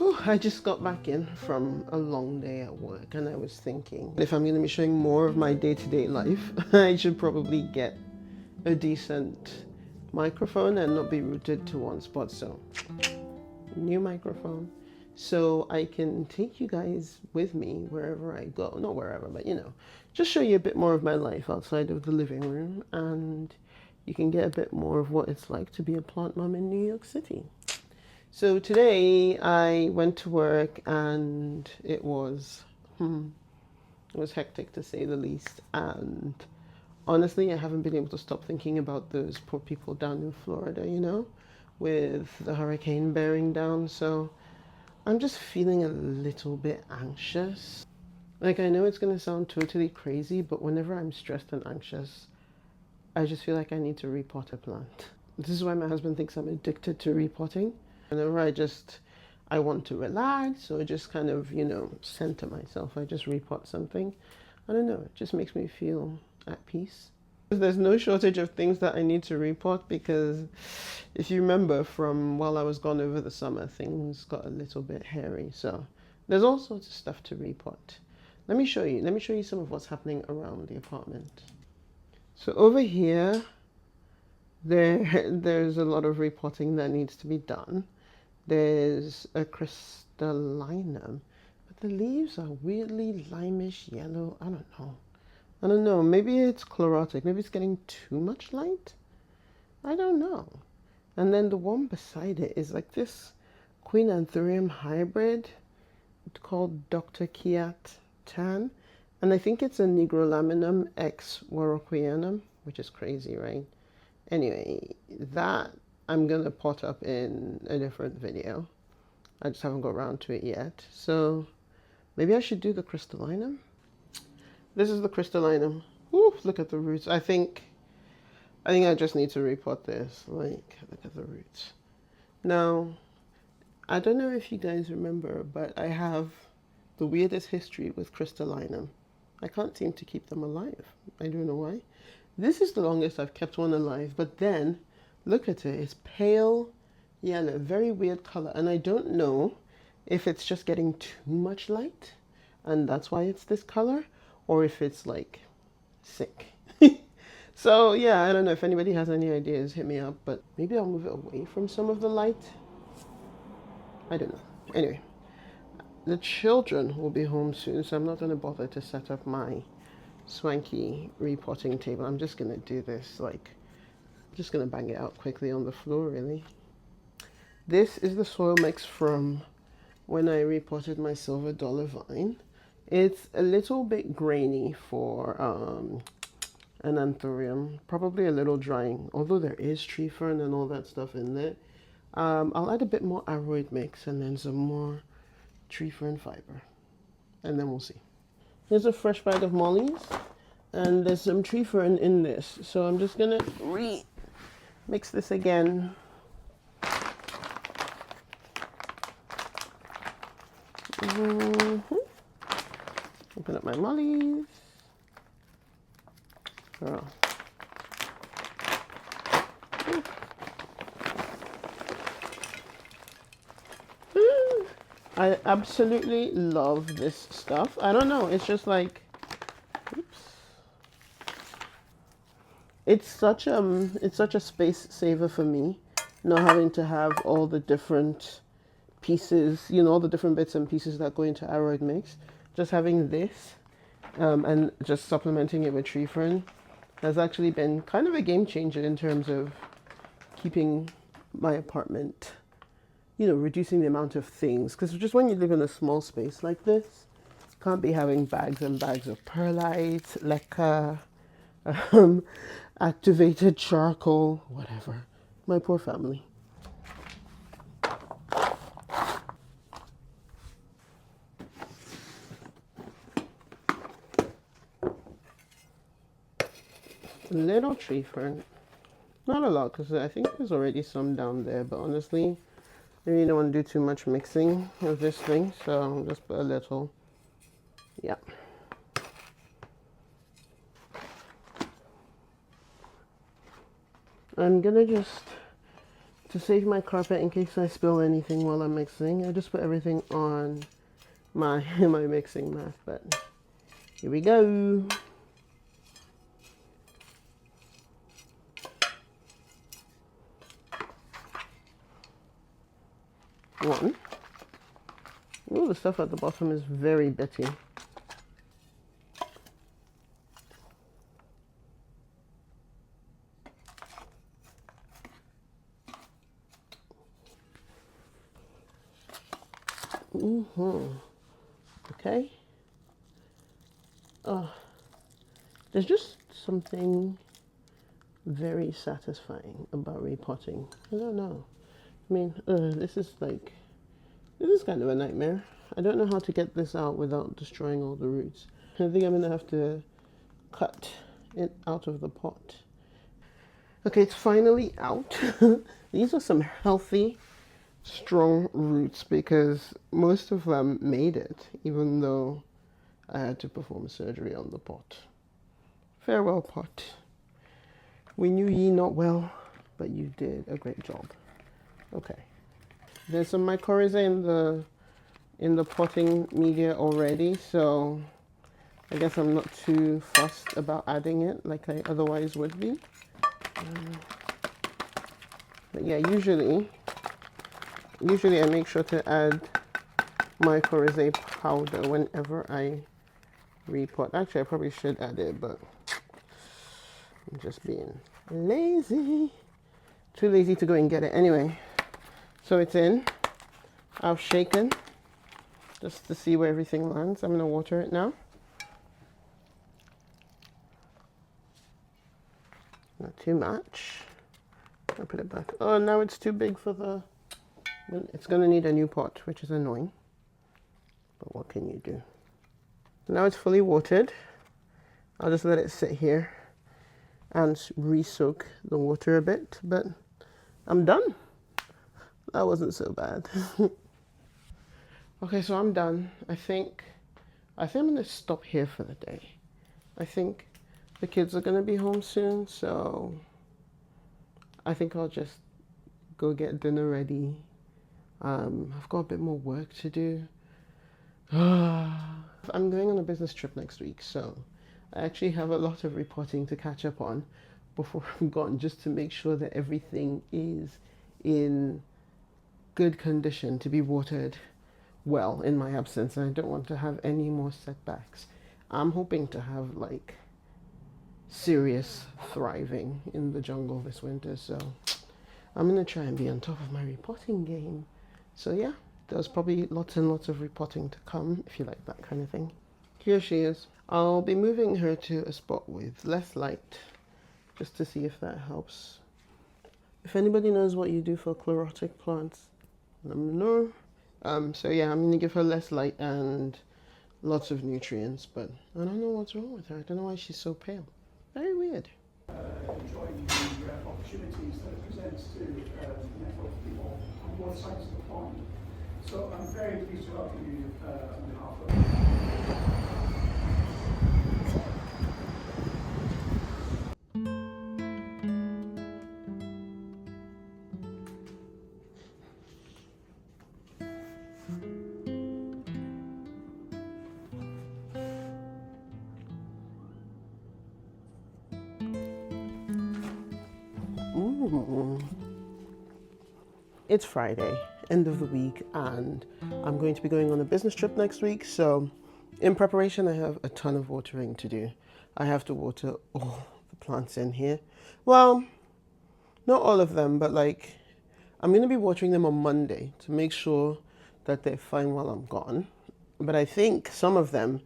Whew, I just got back in from a long day at work, and I was thinking if I'm going to be showing more of my day-to-day life, I should probably get a decent microphone and not be rooted to one spot. So, new microphone, so I can take you guys with me wherever I go. Not wherever, but just show you a bit more of my life outside of the living room, and you can get a bit more of what it's like to be a plant mom in New York City. So today I went to work, and it was hectic to say the least. And honestly, I haven't been able to stop thinking about those poor people down in Florida, with the hurricane bearing down. So I'm just feeling a little bit anxious. Like, I know it's going to sound totally crazy, but whenever I'm stressed and anxious, I just feel like I need to repot a plant. This is why my husband thinks I'm addicted to repotting. Whenever I want to relax or just kind of, center myself, I just repot something. I don't know, it just makes me feel at peace. There's no shortage of things that I need to repot, because if you remember from while I was gone over the summer, things got a little bit hairy. So there's all sorts of stuff to repot. Let me show you some of what's happening around the apartment. So over here, there's a lot of repotting that needs to be done. There's a crystallinum, but the leaves are weirdly limeish yellow. I don't know. Maybe it's chlorotic. Maybe it's getting too much light. I don't know. And then the one beside it is like this Queen Anthurium hybrid called Dr. Kiat Tan. And I think it's a Nigrolaminum X Warocquianum, which is crazy, right? Anyway, that I'm going to pot up in a different video. I just haven't got around to it yet. So maybe I should do the crystallinum. This is the crystallinum. Ooh, look at the roots. I think I just need to repot this. Like, look at the roots. Now, I don't know if you guys remember, but I have the weirdest history with crystallinum. I can't seem to keep them alive. I don't know why. This is the longest I've kept one alive, but then look at it. It's pale yellow, very weird color, and I don't know if it's just getting too much light and that's why it's this color, or if it's like sick. So yeah, I don't know. If anybody has any ideas, hit me up, but maybe I'll move it away from some of the light. I don't know. Anyway, the children will be home soon, so I'm not going to bother to set up my swanky repotting table. I'm just going to do this, just going to bang it out quickly on the floor, really. This is the soil mix from when I repotted my silver dollar vine. It's a little bit grainy for an anthurium, probably a little drying, although there is tree fern and all that stuff in there. I'll add a bit more aroid mix and then some more tree fern fiber, and then we'll see. Here's a fresh bag of mollies, and there's some tree fern in this, so I'm just gonna mix this again. Open up my mollies. Girl. I absolutely love this stuff. I don't know, it's just like, oops. It's such a space saver for me, not having to have all the different pieces, all the different bits and pieces that go into aroid mix. Just having this and just supplementing it with tree fern has actually been kind of a game changer in terms of keeping my apartment, reducing the amount of things. Because just when you live in a small space like this, you can't be having bags and bags of perlite, leca, activated charcoal, whatever. My poor family. Little tree fern, not a lot, because I think there's already some down there, but honestly I really don't want to do too much mixing of this thing, so I'll just put a little. Yeah, I'm gonna just To save my carpet in case I spill anything while I'm mixing, I just put everything on my mixing mat, but here we go. One. Ooh, the stuff at the bottom is very bitty. Okay. Oh, there's just something very satisfying about repotting. I don't know. I mean, this is kind of a nightmare. I don't know how to get this out without destroying all the roots. I think I'm gonna have to cut it out of the pot. Okay, it's finally out. These are some healthy, strong roots because most of them made it, even though I had to perform surgery on the pot. Farewell, pot. We knew ye not well, but you did a great job. Okay. There's some mycorrhizae in the potting media already, so I guess I'm not too fussed about adding it like I otherwise would be. But yeah, usually I make sure to add mycorrhizae powder whenever I repot. Actually, I probably should add it, but I'm just being lazy. Too lazy to go and get it. Anyway, so it's in. I've shaken just to see where everything lands. I'm going to water it now. Not too much. I'll put it back. Oh, now it's too big for the... It's going to need a new pot, which is annoying. But what can you do? Now it's fully watered. I'll just let it sit here and re-soak the water a bit, but I'm done. That wasn't so bad. Okay, so I'm done. I think I'm gonna stop here for the day. I think the kids are gonna be home soon, so I think I'll just go get dinner ready. I've got a bit more work to do. I'm going on a business trip next week, so I actually have a lot of repotting to catch up on before I'm gone, just to make sure that everything is in good condition to be watered well in my absence, and I don't want to have any more setbacks. I'm hoping to have like serious thriving in the jungle this winter, so I'm gonna try and be on top of my repotting game. So yeah, there's probably lots and lots of repotting to come if you like that kind of thing. Here she is. I'll be moving her to a spot with less light just to see if that helps. If anybody knows what you do for chlorotic plants, let me know. So yeah, I'm gonna give her less light and lots of nutrients, but I don't know what's wrong with her. I don't know why she's so pale. Very weird. Enjoying the opportunities that it presents to people on both sides of the pond. So I'm very pleased to welcome you on behalf of... It's Friday, end of the week, and I'm going to be going on a business trip next week, so in preparation I have a ton of watering to do. I have to water all the plants in here. Well, not all of them, but like I'm going to be watering them on Monday to make sure that they're fine while I'm gone. But I think some of them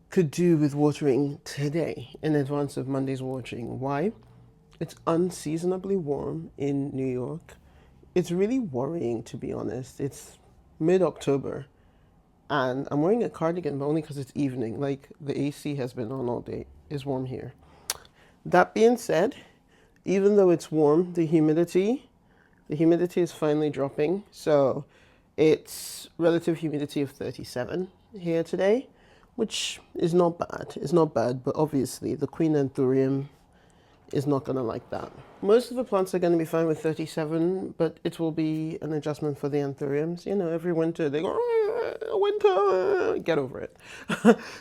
could do with watering today in advance of Monday's watering. Why? It's unseasonably warm in New York. It's really worrying, to be honest. It's mid-October and I'm wearing a cardigan, but only because it's evening. Like the AC has been on all day. It's warm here. That being said, even though it's warm, the humidity is finally dropping. So it's relative humidity of 37 here today, which is not bad. It's not bad, but obviously the Queen Anthurium is not going to like that. Most of the plants are going to be fine with 37, but it will be an adjustment for the Anthuriums. You know, every winter they go, winter, get over it.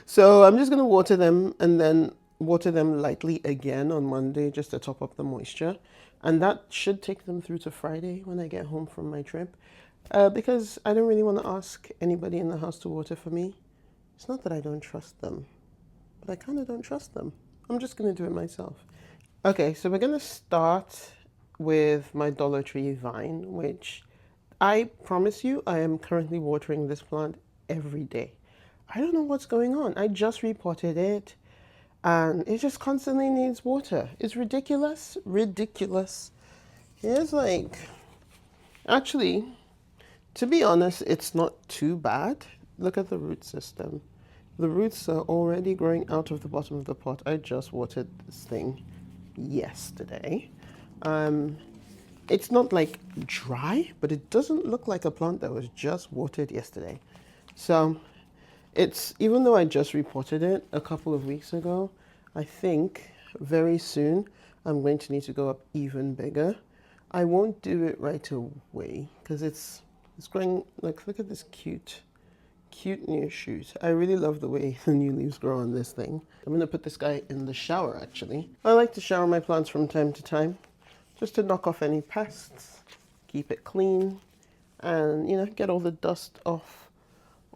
So I'm just going to water them and then water them lightly again on Monday just to top up the moisture. And that should take them through to Friday when I get home from my trip. Because I don't really want to ask anybody in the house to water for me. It's not that I don't trust them, but I kind of don't trust them. I'm just going to do it myself. Okay, so we're going to start with my Dollar Tree vine, which I promise you I am currently watering this plant every day. I don't know what's going on. I just repotted it and it just constantly needs water. It's ridiculous, ridiculous. Here's like, actually, to be honest, it's not too bad. Look at the root system. The roots are already growing out of the bottom of the pot. I just watered this thing yesterday. It's not like dry, but it doesn't look like a plant that was just watered yesterday. So it's, even though I just repotted it a couple of weeks ago, I think very soon I'm going to need to go up even bigger. I won't do it right away because it's growing, like, look at this cute new shoot. I really love the way the new leaves grow on this thing. I'm gonna put this guy in the shower actually. I like to shower my plants from time to time just to knock off any pests, keep it clean, and you know, get all the dust off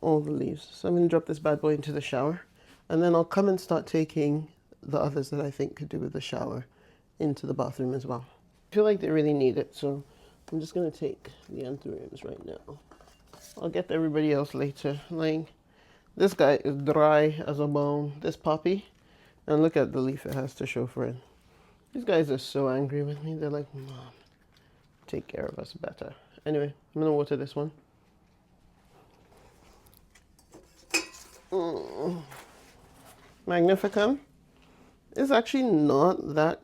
all the leaves. So I'm gonna drop this bad boy into the shower and then I'll come and start taking the others that I think could do with the shower into the bathroom as well. I feel like they really need it, so I'm just gonna take the Anthuriums right now. I'll get to everybody else later. Like, this guy is dry as a bone, this poppy, and look at the leaf it has to show for it. These guys are so angry with me. They're like, Mom, take care of us better. Anyway, I'm gonna water this one. Magnificum is actually not that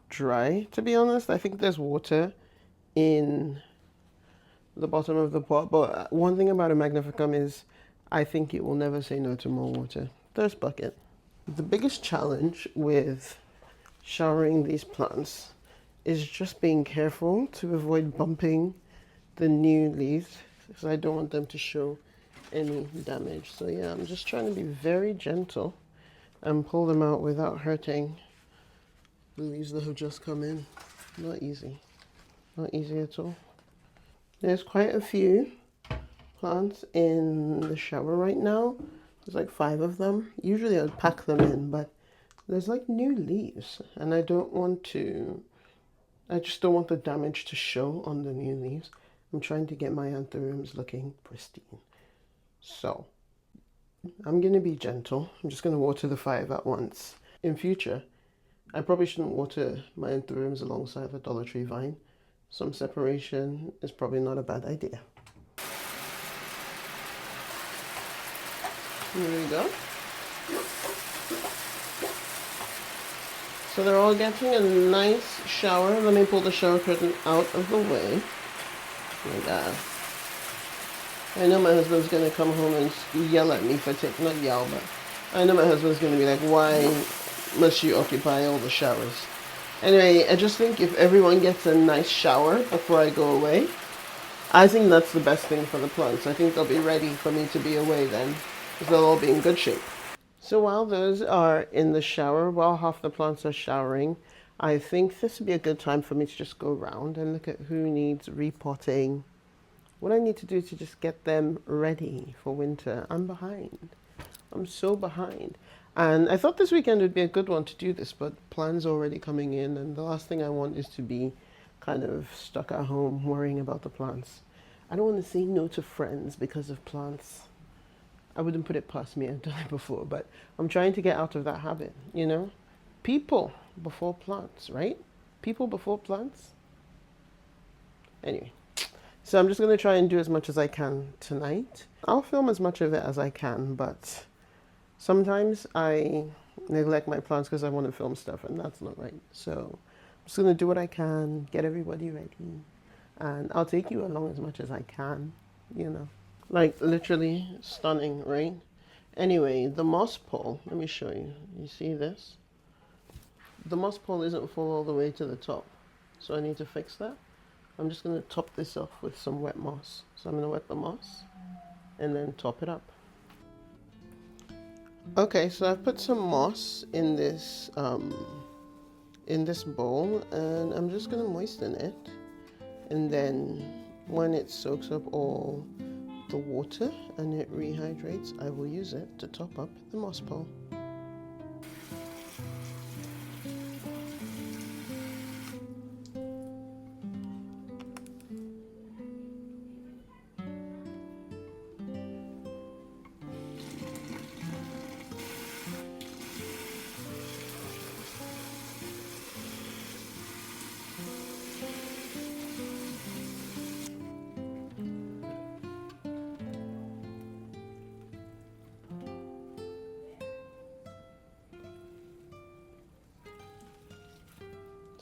dry, to be honest. I think there's water in the bottom of the pot, but one thing about a Magnificum is I think it will never say no to more water. Thirst bucket. The biggest challenge with showering these plants is just being careful to avoid bumping the new leaves because I don't want them to show any damage. So yeah, I'm just trying to be very gentle and pull them out without hurting the leaves that have just come in. Not easy. Not easy at all. There's quite a few plants in the shower right now. There's like 5 of them. Usually I'd pack them in, but there's like new leaves and I just don't want the damage to show on the new leaves. I'm trying to get my Anthuriums looking pristine. So I'm going to be gentle. I'm just going to water the 5 at once. In future, I probably shouldn't water my Anthuriums alongside the Dollar Tree vine. Some separation is probably not a bad idea. Here we go. So they're all getting a nice shower. Let me pull the shower curtain out of the way. Oh my God. I know my husband's going to come home and yell at me for taking, not yell, but I know my husband's going to be like, why must you occupy all the showers? Anyway, I just think if everyone gets a nice shower before I go away, I think that's the best thing for the plants. I think they'll be ready for me to be away then, because they'll all be in good shape. So while those are in the shower, while half the plants are showering, I think this would be a good time for me to just go around and look at who needs repotting. What I need to do to just get them ready for winter. I'm behind. I'm so behind. And I thought this weekend would be a good one to do this, but plans are already coming in, and the last thing I want is to be kind of stuck at home worrying about the plants. I don't want to say no to friends because of plants. I wouldn't put it past me, I've done it before, but I'm trying to get out of that habit, you know? People before plants, right? People before plants? Anyway, so I'm just going to try and do as much as I can tonight. I'll film as much of it as I can, but sometimes I neglect my plants because I want to film stuff, and that's not right. So I'm just going to do what I can, get everybody ready, and I'll take you along as much as I can, you know. Like, literally stunning, right? Anyway, the moss pole, let me show you. You see this? the moss pole isn't full all the way to the top, so I need to fix that. I'm just going to top this off with some wet moss. So I'm going to wet the moss and then top it up. Okay, so I've put some moss in this bowl, and I'm just going to moisten it, and then when it soaks up all the water and it rehydrates, I will use it to top up the moss pole.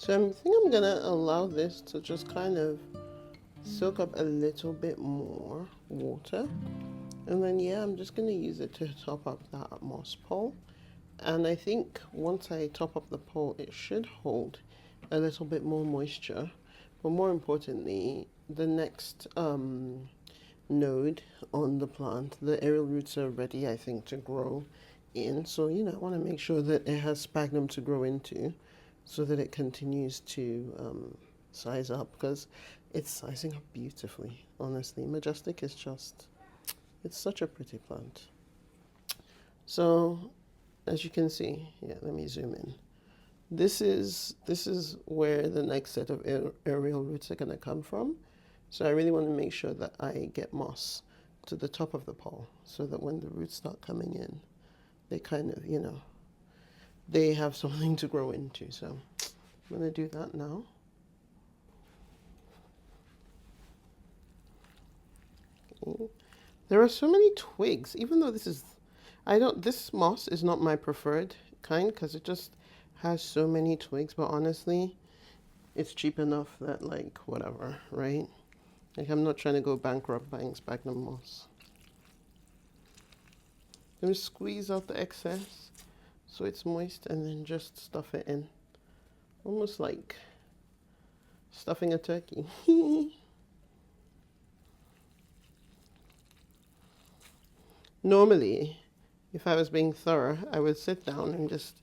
So I think I'm gonna allow this to just kind of soak up a little bit more water, and then yeah, I'm just gonna use it to top up that moss pole. And I think once I top up the pole, it should hold a little bit more moisture. But more importantly, the next node on the plant, the aerial roots are ready, I think, to grow in. So you know, I want to make sure that it has sphagnum to grow into, so that it continues to size up, because it's sizing up beautifully. Honestly, Majestic is just, it's such a pretty plant. So as you can see, yeah, let me zoom in. This is where the next set of aerial roots are going to come from. So I really want to make sure that I get moss to the top of the pole, so that when the roots start coming in, they kind of, you know, they have something to grow into. So I'm going to do that now. Okay. There are so many twigs, even though this is, this moss is not my preferred kind, because it just has so many twigs, but honestly, it's cheap enough that, like, whatever, right? Like, I'm not trying to go bankrupt buying sphagnum moss. I'm going to squeeze out the excess so it's moist, and then just stuff it in. Almost like stuffing a turkey. Normally, if I was being thorough, I would sit down and just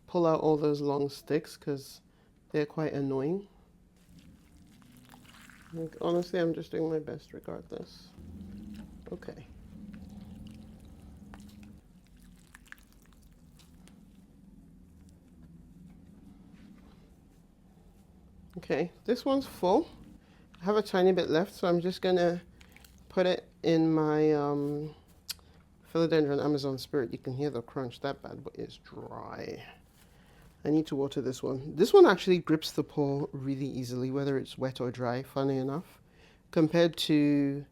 pull out all those long sticks, because they're quite annoying. Like, honestly, I'm just doing my best regardless. Okay. Okay, this one's full. I have a tiny bit left, so I'm just gonna put it in my Philodendron Amazon Spirit. You can hear the crunch. That bad boy is dry. I need to water this one. This one actually grips the pole really easily, whether it's wet or dry, funny enough, compared to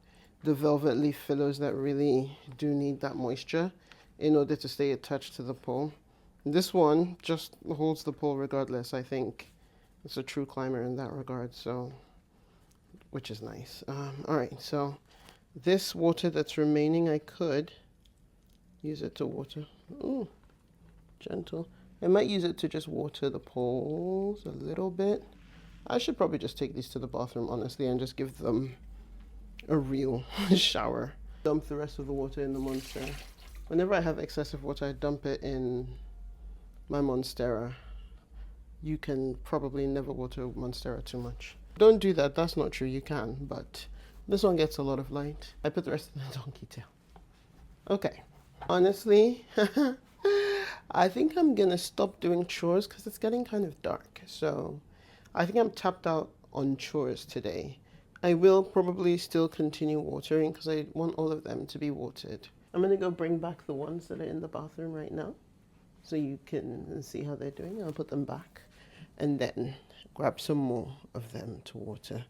the velvet leaf fillers that really do need that moisture in order to stay attached to the pole. This one just holds the pole regardless. I think it's a true climber in that regard, so, which is nice. All right, so this water that's remaining, I could use it to water. Ooh, gentle. I might use it to just water the poles a little bit. I should probably just take these to the bathroom, honestly, and just give them a real shower. Dump the rest of the water in the Monstera. Whenever I have excessive water, I dump it in my Monstera. You can probably never water Monstera too much. Don't do that, that's not true, you can, but this one gets a lot of light. I put the rest in the donkey tail. Okay, honestly, I think I'm gonna stop doing chores because it's getting kind of dark. So I think I'm tapped out on chores today. I will probably still continue watering because I want all of them to be watered. I'm gonna go bring back the ones that are in the bathroom right now, so you can see how they're doing. I'll put them back and then grab some more of them to water.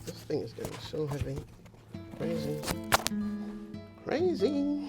This thing is getting so heavy. Crazy. Crazy.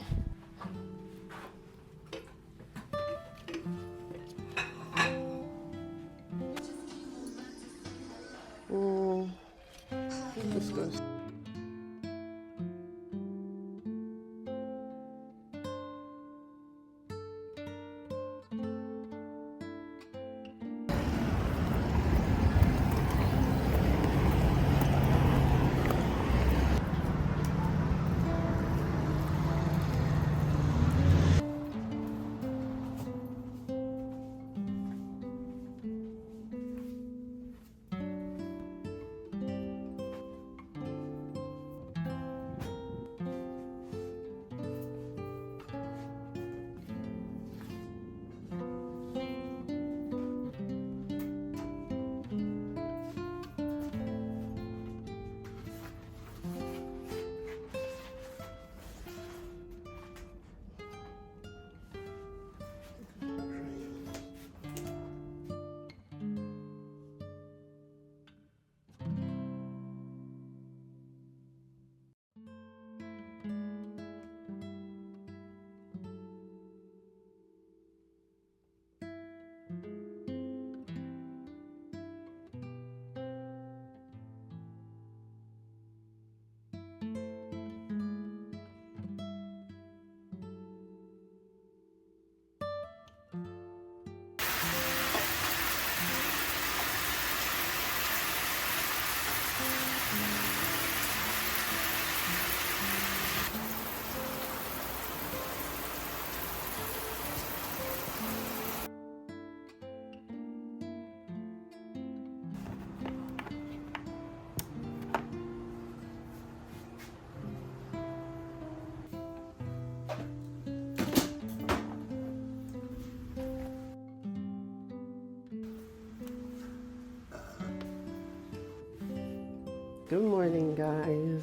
Good morning, guys.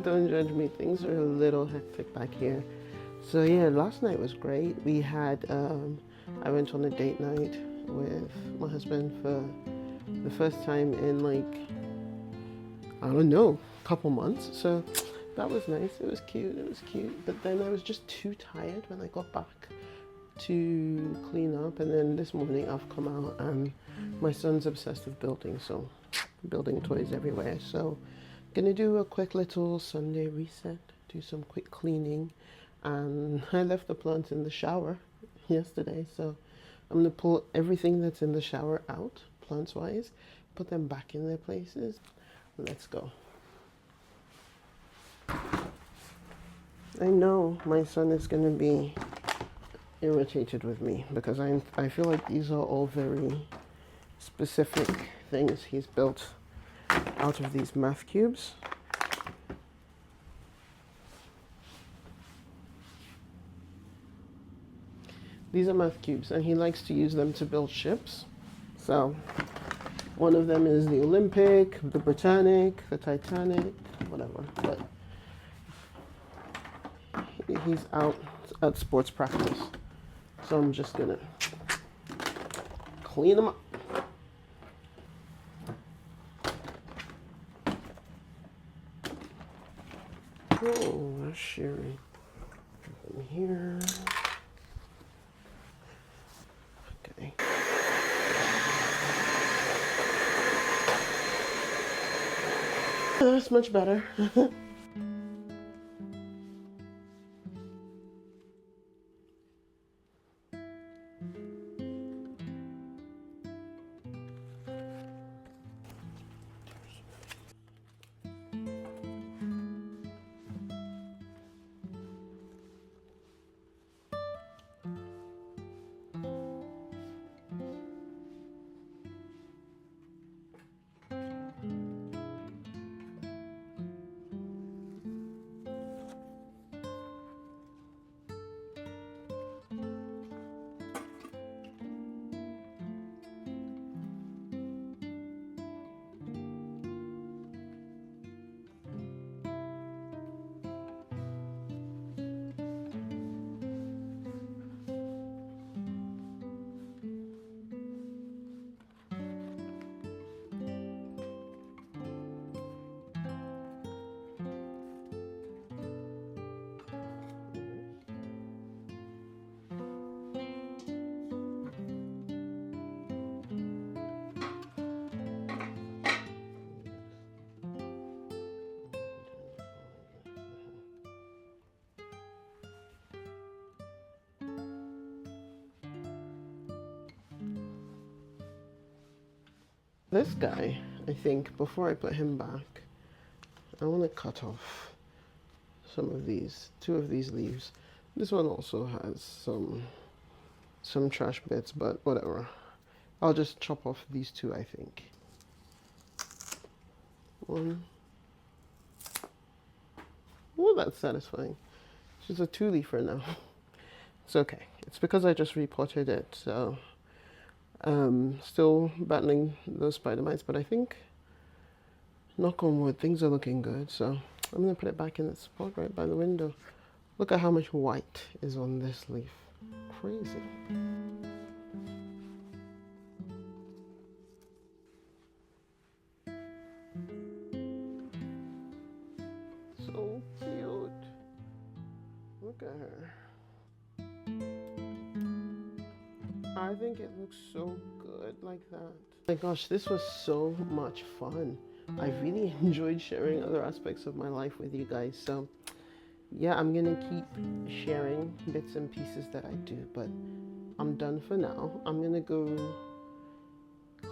Don't judge me. Things are a little hectic back here. So yeah, last night was great. We had I went on a date night with my husband for the first time in like, I don't know, a couple months. So that was nice. It was cute. It was cute. But then I was just too tired when I got back to clean up. And then this morning I've come out and my son's obsessed with building, so building toys everywhere. So gonna do a quick little Sunday reset, do some quick cleaning. And I left the plants in the shower yesterday, so I'm gonna pull everything that's in the shower out, plants wise, put them back in their places. Let's go. I know my son is gonna be irritated with me because I feel like these are all very specific things he's built out of these math cubes. These are math cubes and he likes to use them to build ships. So one of them is the Olympic, the Britannic, the Titanic, whatever. But he's out at sports practice. So I'm just gonna clean them up. Oh, that's Sherry. Put them here. Okay. That's much better. This guy, I think, before I put him back, I want to cut off some of these, two of these leaves. This one also has some trash bits, but whatever. I'll just chop off these two, I think. One. Oh, that's satisfying. It's just a two-leafer now. It's okay. It's because I just repotted it, so still battling those spider mites, but I think, knock on wood, things are looking good. So I'm gonna put it back in its spot right by the window. Look at how much white is on this leaf. Crazy. So cute. Look at her. I think it looks so good like that. Oh my gosh, this was so much fun. I really enjoyed sharing other aspects of my life with you guys. So yeah, I'm gonna keep sharing bits and pieces that I do, but I'm done for now. I'm gonna go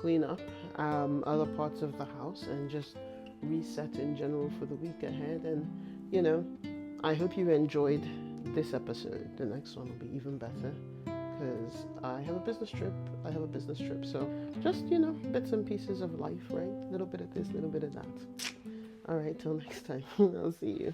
clean up other parts of the house and just reset in general for the week ahead. And you know, I hope you enjoyed this episode. The next one will be even better, because I have a business trip. So just, you know, bits and pieces of life, right? A little bit of this, a little bit of that. All right, till next time. I'll see you.